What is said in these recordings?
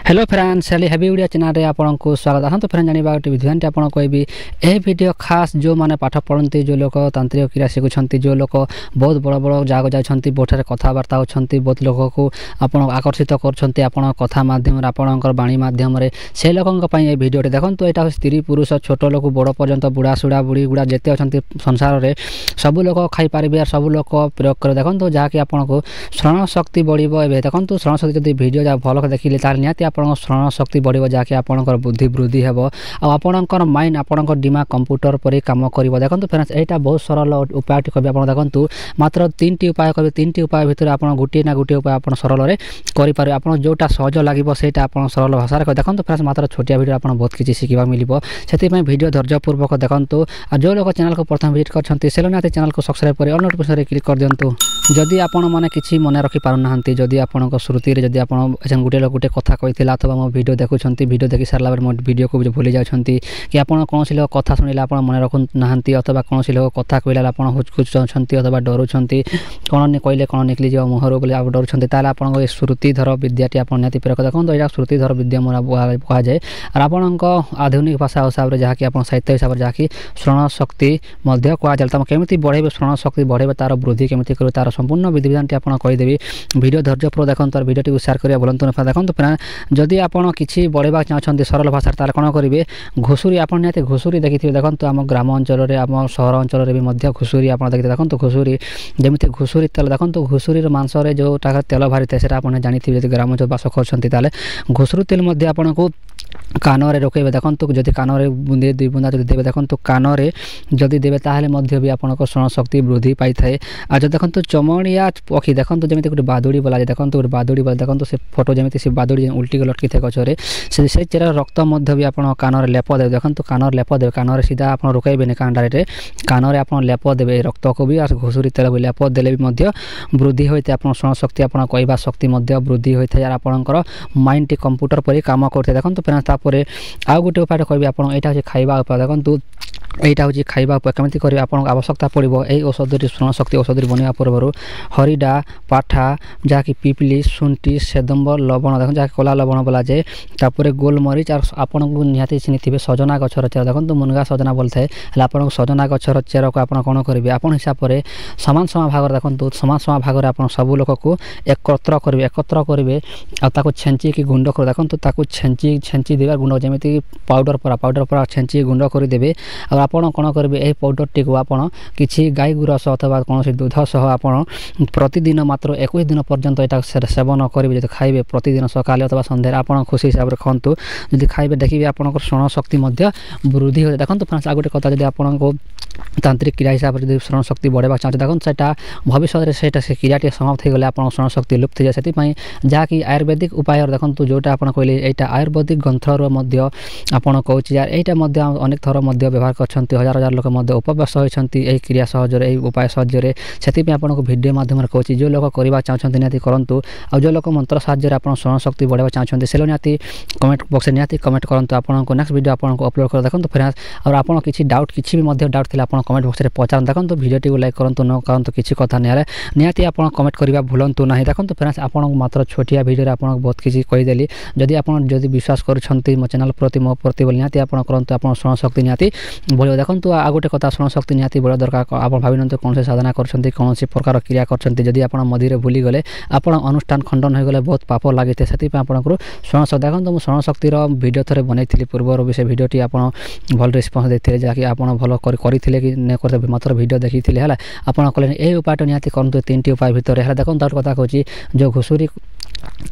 Hello friends heavy Odia channel रे आपको स्वागत है। तो फ्रेंड्स जानिबा गोटे भिडियो आपन कहबी ए भिडियो खास जो माने पाठ पढ़ती जो लोग तांत्रिक क्रिया शिखुंट जो लोग बहुत बड़ बड़ जगह जाती बहुत कथबार्ता होती बहुत लोक को आप आकर्षित कर कथा मध्यम आपणकर बाणी मध्यम से लोक भिडियोटे देखो यहाँ स्त्री पुरुष छोट लोक बड़ पर्यंत बुढ़ा सुढ़ा बुढ़ी गुड़ा जिते अच्छा संसार में सब लोक खाईपारे सब लोक प्रयोग कर देखो जहाँकि आपको श्रवण शक्ति बढ़ देखो श्रवण शक्ति जब भिडियो भल देखिले निहाती आपन श्रवण शक्ति बढ़ जहाँकि आपंकर बुद्धि वृद्धि हे आपणकर माइंड आपंकर दिमाग कंप्यूटर पर कम कर देखो फ्रेंड्स यहाँ बहुत सरल उपाय कभी आप देखो मात्र 3टी उपाय कभी 3टी उपाय भितर आप गोटे ना गोटे उपाय आप सरल करें आप जोटा सहज लगे से सरल भाषा देखो फ्रेंड्स मात्र छोटिया भिडियो आप बहुत किसी शिखा मिले से भिडियो धैर्यपूर्वक देखो जो लोग चैनल को प्रथम विजिट करते से चैनल को सब्सक्राइब कर ऑल नोटिफिकेशन क्लिक कर दिंतु जदि आपण मैंने किसी मन रखी पारना जदि आपण श्रुति जदि आप गोटे लोग गोटे कथा कही अथवा मो भिडियो देखुं भिडियो देखी सारा मो भिडियो को भूली जाती कि आप कौन लोग कथा शुणिले आप मन रखु ना अथवा कौन लोग कथा कहले आप हुचकुचाती अथवा डरुंट कौन कहले कौन निकली जाओ मुहर बोले आप डरुंट आपको श्रुतिधर विद्याटी आप निहाती प्रयोग देखो यहाँ श्रुतिधर विद्या कह जाए और आपण आधुनिक भाषा हिसाब से जहाँकि आप साहित्य हिसाब से जहाँकि श्रवण शक्ति कह जाए केमी बढ़े श्रवण शक्ति बढ़े तार वृद्धि केमी कर तार संपूर्ण विधि विधान आप कहीदेवी भिडियो धैर्यपूर्वक देखो तार भिडियो सेयार करा भूलु ना देखो जदि आप किसी बढ़ेबा चाहते सरल भाषा तार कौन करेंगे घुषुरी आप निहाती घुषुरी देखिए देखो आम ग्राम अंचल आम सहर अंचल भी घुषुरी आप देखिए देखो घुषुरी जमी घुषुरी तेल देखो घुषुरी मांसरे जो तेल बाहरी था आप जानी ग्राम अंचल बास कर घुषुरी तेल आपन को कान में रोकबे देखो जदि कान में बुंदे दुई बुंदा जब देवे देखो कान में जदि देवे ताहले भी आपन श्रवण शक्ति वृद्धि पाई थाए आ जो देखो चमड़िया पक्षी देखो जमी गोटे बादुड़ी बोला देखो गोटे बादुड़ी बोला देखो से फोटो जमी से बादुड़ी उल्टी लटकी थे गचरे से चेर रक्त भी आप कान में लेप देवे देखो कान में लेप देवे कान में सीधा आप रोकबे कान डायरेक्ट कान में आप लेप देवे रक्त को भी घुषुरी तेल भी लेप देले भी वृद्धि होता है आप श्रवण शक्ति आप कहवा शक्ति वृद्धि होता है आपंकर माइंड कंप्यूटर पर कम करते देखो तापर आउ गोटे उपाय कहबी आप यहाँ खाइबा उपाय देखो यहाँ हूँ खाइबा उपाय केमी करेंगे आप आवश्यकता पड़ो यही औषधि श्रवण शक्ति औषधि बनवा पूर्व हरिडा पाठा जहाँकि पिपली शुंठी सेदम्ब लवण देखो जहाँ कला लवण बोला जाए तापर गोलमरीच और आपन को निहाती चिन्ह सजना गचर चेर देखो मुनगा सजना बोली थाए आप सजना गचर चेर को आप कौन करेंगे आप हिसाब से सामान सामान भाग देखो सामान सामान भाग में आप सब लोक को एकत्र करेंगे और छेंची की गुंड कर देखो छेंची देवा गुंड जमी पाउडर पर छेंची गुंड करदेवे और आप कौन करेंगे यही पाउडर टी को आप किसी गाई गुरस अथवा कौन दूध सह आप प्रतिदिन मात्र 21 दिन पर्यंत यहाँ सेवन करेंगे जो खाइबे प्रतिदिन सकाले अथवा सन्धार आप खुशी हिसाब से खातु जब खाइबे देखिए आपंकर श्रवण शक्ति वृद्धि होता देखो फ्रेंड्स आ गोटे कथा जब आपको तांत्रिक क्रिया हिसाब से श्रवण शक्ति बढ़ावा चाहते देखो से भविष्य से क्रियाटी समाप्त हो गले आप श्रवण शक्ति लुप्त हो जाए से जहाँकि आयुर्वेदिक उपाय देखो जोटा आप कहले यहाँ आयुर्वेदिक ग्रंथर आपड़ कहूँ यार यहाँ अनेक थर व्यवहार कर हजार हजार लोक उपव्यस्त होती यही क्रिया सहजरे यही उपाय सहजरे से आपको भिडियो मध्यम कहूँ जो लोग करवा चाहते निहाती करूँ और जो लोग मंत्र साहाय्य आप श्रवण शक्ति बढ़ावा चाहते से निहाती कमेंट बॉक्स निहाती कमेंट करूँ आपको नेक्स्ट वीडियो आपको अपलोड कर देखो फ्रेंड्स और आप किसी डाउट किसी भी डाउट थी आप कमेंट बॉक्स में पचार देखो भिडियो को लाइक करूँ न करूँ किसी कथा निहाती आप कमेंट करवा भूलु ना देखो फ्रेंड्स आपको मात्र छोटिया भिडियो आप बहुत किसी कहीदेली जदि आप विश्वास कर मो चैनल प्रति मो प्रति निहाती आप करूँ आप श्रवण शक्ति निहाती बढ़ देखो आ गोटे कथा श्रवण शक्ति निहाती बढ़ दरकार आप भाई कौन से साधना कर कौन प्रकार क्रिया कर आप मझे भूली गले आप अनुष्ठान खंडन हो गले बहुत पाप लगी थे से आपको श्रवण शक्ति देखो मुझे श्रवण शक्तिर भिडियो थे बनई पूर्व भी से भिडियोटी आप भल रिस्पन्स देते जहाँकि आप भल करते कि नहीं करते मात्र भिडियो देखी है आप कहले यही उपाय निहाती करूँ 3टी उपाय भितर है देखो तार कथा कहूँ जो घुषुरी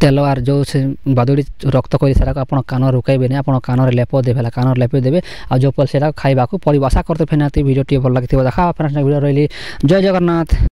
तेल आर जो से बादुड़ी रक्त कर सारा आप कान रुकबे नहीं आप कान लेप देवे कान लेप देवे और जो पल से खाइबा को परिभाषा करते फेर भिडियो भल लगी देखा भिडियो रही जय जगन्नाथ।